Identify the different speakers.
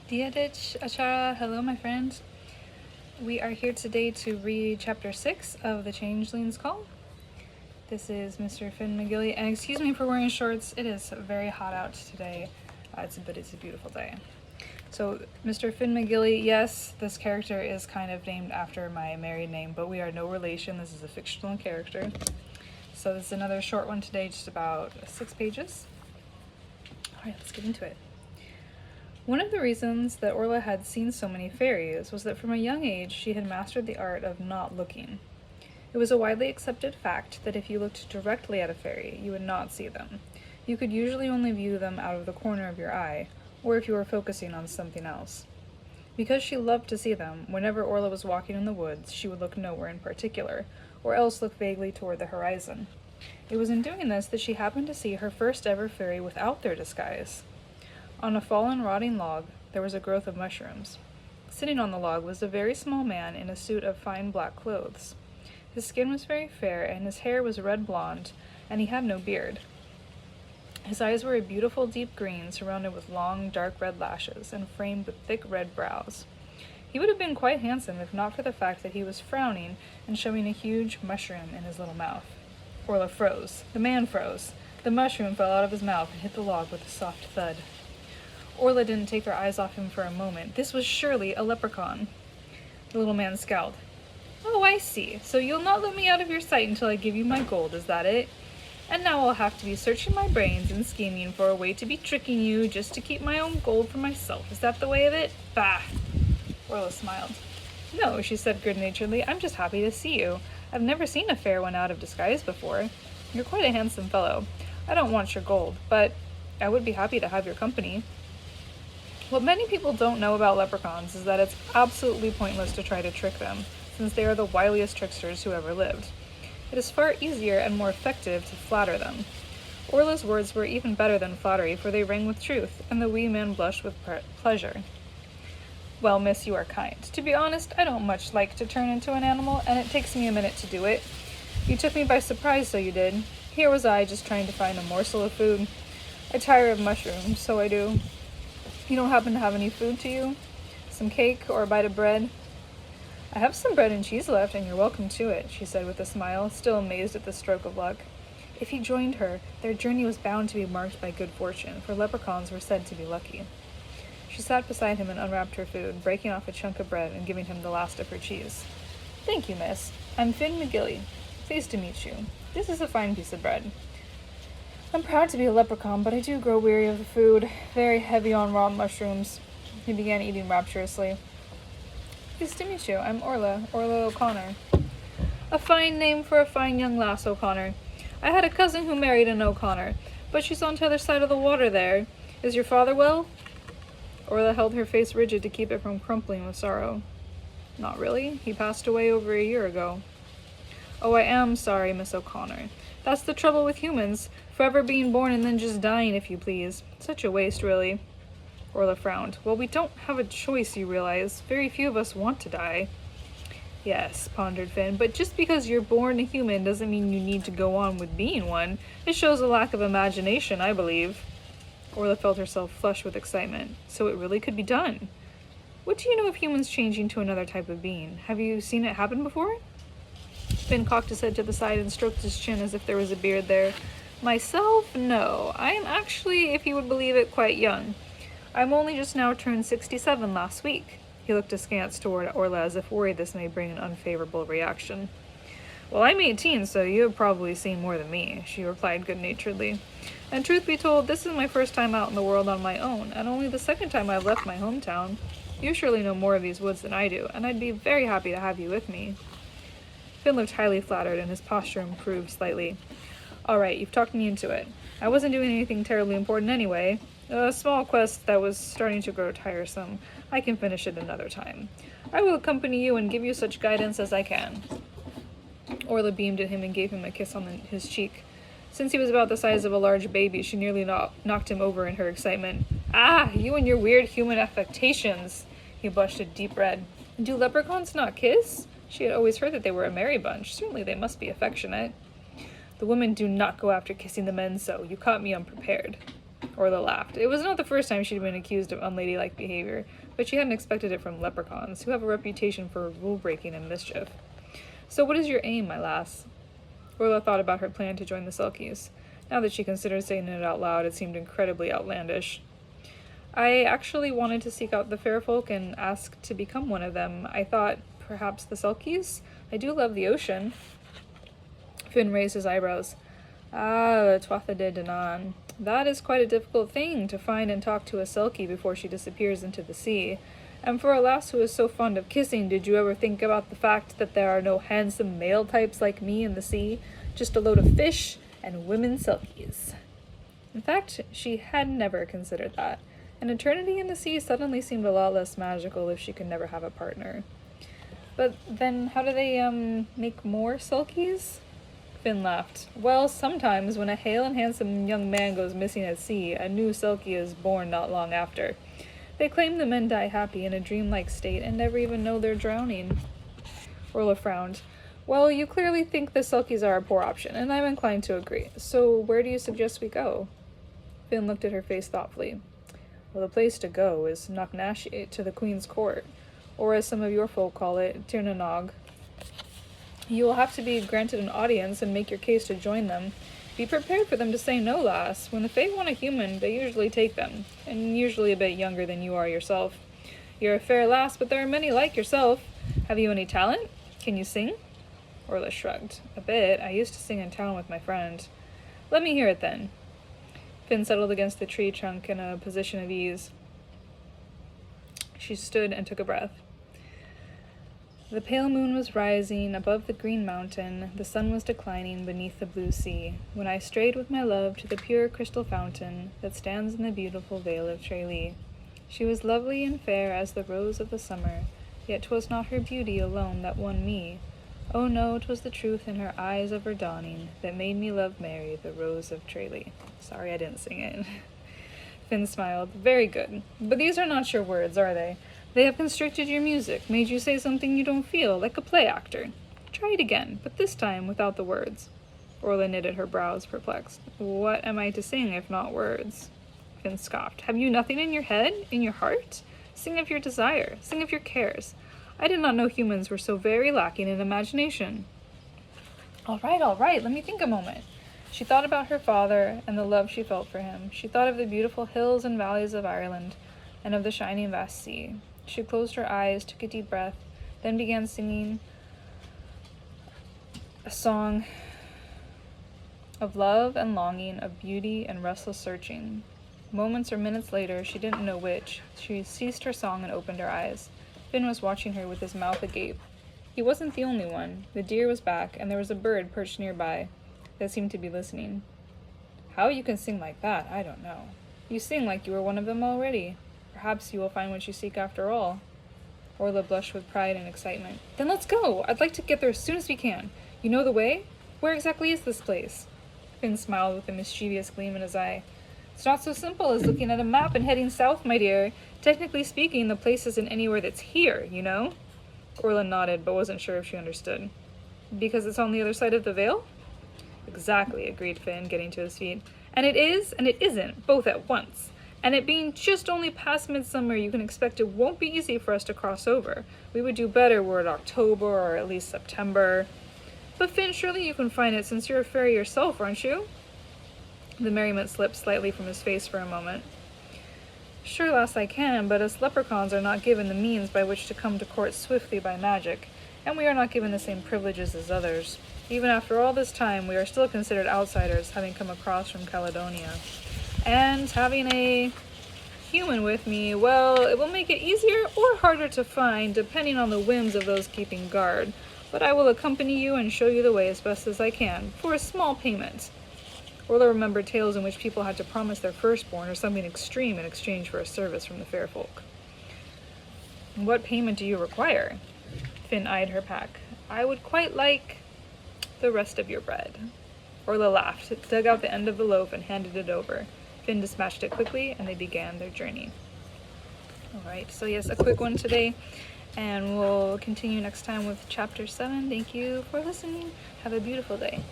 Speaker 1: Dia Ditch Achara, hello my friends. We are here today to read chapter 6 of the Changeling's Call. This is Mr. Finn McGilly, and excuse me for wearing shorts, it is very hot out today, but it's a beautiful day. So, Mr. Finn McGilly, yes, this character is kind of named after my married name, but we are no relation, this is a fictional character. So this is another short one today, just about 6 pages. Alright, let's get into it. One of the reasons that Orla had seen so many fairies was that from a young age she had mastered the art of not looking. It was a widely accepted fact that if you looked directly at a fairy, you would not see them. You could usually only view them out of the corner of your eye, or if you were focusing on something else. Because she loved to see them, whenever Orla was walking in the woods, she would look nowhere in particular, or else look vaguely toward the horizon. It was in doing this that she happened to see her first ever fairy without their disguise. On a fallen, rotting log, there was a growth of mushrooms. Sitting on the log was a very small man in a suit of fine black clothes. His skin was very fair, and his hair was red blonde, and he had no beard. His eyes were a beautiful deep green, surrounded with long, dark red lashes, and framed with thick red brows. He would have been quite handsome if not for the fact that he was frowning and showing a huge mushroom in his little mouth. Orla froze. The man froze. The mushroom fell out of his mouth and hit the log with a soft thud. Orla didn't take her eyes off him for a moment. This was surely a leprechaun. The little man scowled. "Oh, I see. So you'll not let me out of your sight until I give you my gold, is that it? And now I'll have to be searching my brains and scheming for a way to be tricking you just to keep my own gold for myself. Is that the way of it? Bah!" Orla smiled. "No," she said good-naturedly. "I'm just happy to see you. I've never seen a fair one out of disguise before. You're quite a handsome fellow. I don't want your gold, but I would be happy to have your company." What many people don't know about leprechauns is that it's absolutely pointless to try to trick them, since they are the wiliest tricksters who ever lived. It is far easier and more effective to flatter them. Orla's words were even better than flattery, for they rang with truth, and the wee man blushed with pleasure. "Well, miss, you are kind. To be honest, I don't much like to turn into an animal, and it takes me a minute to do it. You took me by surprise, so you did. Here was I, just trying to find a morsel of food. I tire of mushrooms, so I do. You don't happen to have any food to you? Some cake or a bite of bread?" "I have some bread and cheese left, and you're welcome to it," she said with a smile, still amazed at the stroke of luck. If he joined her, their journey was bound to be marked by good fortune, for leprechauns were said to be lucky. She sat beside him and unwrapped her food, breaking off a chunk of bread and giving him the last of her cheese. "Thank you, miss. I'm Finn McGilly. Pleased to meet you. This is a fine piece of bread. I'm proud to be a leprechaun, but I do grow weary of the food, very heavy on raw mushrooms." He began eating rapturously. "Pleased to meet you. I'm Orla O'Connor." "A fine name for a fine young lass, O'Connor. I had a cousin who married an O'Connor, but she's on t'other side of the water there. Is your father well?" Orla held her face rigid to keep it from crumpling with sorrow. "Not really. He passed away over a year ago." "Oh, I am sorry, Miss O'Connor. That's the trouble with humans, forever being born and then just dying, if you please. Such a waste, really." Orla frowned. "Well, we don't have a choice, you realize. Very few of us want to die." "Yes," pondered Finn, "but just because you're born a human doesn't mean you need to go on with being one. It shows a lack of imagination, I believe." Orla felt herself flush with excitement. So it really could be done. "What do you know of humans changing to another type of being? Have you seen it happen before?" Finn cocked his head to the side and stroked his chin as if there was a beard there. "Myself, no. I am actually, if you would believe it, quite young. I'm only just now turned 67 last week." He looked askance toward Orla as if worried this may bring an unfavorable reaction. "Well, I'm 18, so you have probably seen more than me," she replied good-naturedly. "And truth be told, this is my first time out in the world on my own, and only the second time I've left my hometown. You surely know more of these woods than I do, and I'd be very happy to have you with me." Finn looked highly flattered, and his posture improved slightly. "All right, you've talked me into it. I wasn't doing anything terribly important anyway. A small quest that was starting to grow tiresome. I can finish it another time. I will accompany you and give you such guidance as I can." Orla beamed at him and gave him a kiss on his cheek. Since he was about the size of a large baby, she nearly knocked him over in her excitement. "Ah, you and your weird human affectations!" He blushed a deep red. "Do leprechauns not kiss?" She had always heard that they were a merry bunch. Certainly they must be affectionate. "The women do not go after kissing the men so. You caught me unprepared." Orla laughed. It was not the first time she'd been accused of unladylike behavior, but she hadn't expected it from leprechauns, who have a reputation for rule-breaking and mischief. So what is your aim, my lass? Orla thought about her plan to join the Selkies. Now that she considered saying it out loud, it seemed incredibly outlandish. I actually wanted to seek out the fair folk and ask to become one of them. I thought, perhaps the Selkies? I do love the ocean. Finn raised his eyebrows. Ah, Tuatha de Danann. That is quite a difficult thing, to find and talk to a Selkie before she disappears into the sea. And for a lass who is so fond of kissing, did you ever think about the fact that there are no handsome male types like me in the sea? Just a load of fish and women Selkies. In fact, she had never considered that. An eternity in the sea suddenly seemed a lot less magical if she could never have a partner. But then how do they, make more Selkies? Finn laughed. Well, sometimes when a hale and handsome young man goes missing at sea, a new Selkie is born not long after. They claim the men die happy in a dreamlike state and never even know they're drowning. Orla frowned. Well, you clearly think the Selkies are a poor option, and I'm inclined to agree. So where do you suggest we go? Finn looked at her face thoughtfully. Well, the place to go is Knocknashie, to the Queen's Court, or as some of your folk call it, Tirnanog. You will have to be granted an audience and make your case to join them. Be prepared for them to say no, lass. When the Fae want a human, they usually take them, and usually a bit younger than you are yourself. You're a fair lass, but there are many like yourself. Have you any talent? Can you sing? Orla shrugged. A bit. I used to sing in town with my friend. Let me hear it then. Finn settled against the tree trunk in a position of ease. She stood and took a breath. The pale moon was rising above the green mountain, the sun was declining beneath the blue sea, when I strayed with my love to the pure crystal fountain that stands in the beautiful vale of Tralee. She was lovely and fair as the rose of the summer, yet 'twas not her beauty alone that won me. Oh no, 'twas the truth in her eyes of her dawning that made me love Mary, the rose of Tralee. Sorry I didn't sing it. Finn smiled. Very good. But these are not your words, are they? They have constricted your music, made you say something you don't feel, like a play actor. Try it again, but this time without the words. Orla knitted her brows, perplexed. What am I to sing if not words? Finn scoffed. Have you nothing in your head, in your heart? Sing of your desire, sing of your cares. I did not know humans were so very lacking in imagination. All right, let me think a moment. She thought about her father and the love she felt for him. She thought of the beautiful hills and valleys of Ireland and of the shining vast sea. She closed her eyes, took a deep breath, then began singing a song of love and longing, of beauty and restless searching. Moments or minutes later, she didn't know which, she ceased her song and opened her eyes. Finn was watching her with his mouth agape. He wasn't the only one. The deer was back, and there was a bird perched nearby that seemed to be listening. How you can sing like that, I don't know. You sing like you were one of them already. Perhaps you will find what you seek after all. Orla blushed with pride and excitement. Then let's go! I'd like to get there as soon as we can. You know the way? Where exactly is this place? Finn smiled with a mischievous gleam in his eye. It's not so simple as looking at a map and heading south, my dear. Technically speaking, the place isn't anywhere that's here, you know? Orla nodded, but wasn't sure if she understood. Because it's on the other side of the veil? Exactly, agreed Finn, getting to his feet. And it is, and it isn't, both at once. And it being just only past midsummer, you can expect it won't be easy for us to cross over. We would do better were it October or at least September. But Finn, surely you can find it since you're a fairy yourself, aren't you? The merriment slipped slightly from his face for a moment. Sure, lass, I can, but us leprechauns are not given the means by which to come to court swiftly by magic, and we are not given the same privileges as others. Even after all this time, we are still considered outsiders, having come across from Caledonia. And having a human with me, well, it will make it easier or harder to find, depending on the whims of those keeping guard. But I will accompany you and show you the way as best as I can, for a small payment. Orla remembered tales in which people had to promise their firstborn or something extreme in exchange for a service from the fair folk. What payment do you require? Finn eyed her pack. I would quite like the rest of your bread. Orla laughed, dug out the end of the loaf, and handed it over. Finn dispatched it quickly, and they began their journey. Alright, so yes, a quick one today, and we'll continue next time with Chapter 7. Thank you for listening. Have a beautiful day.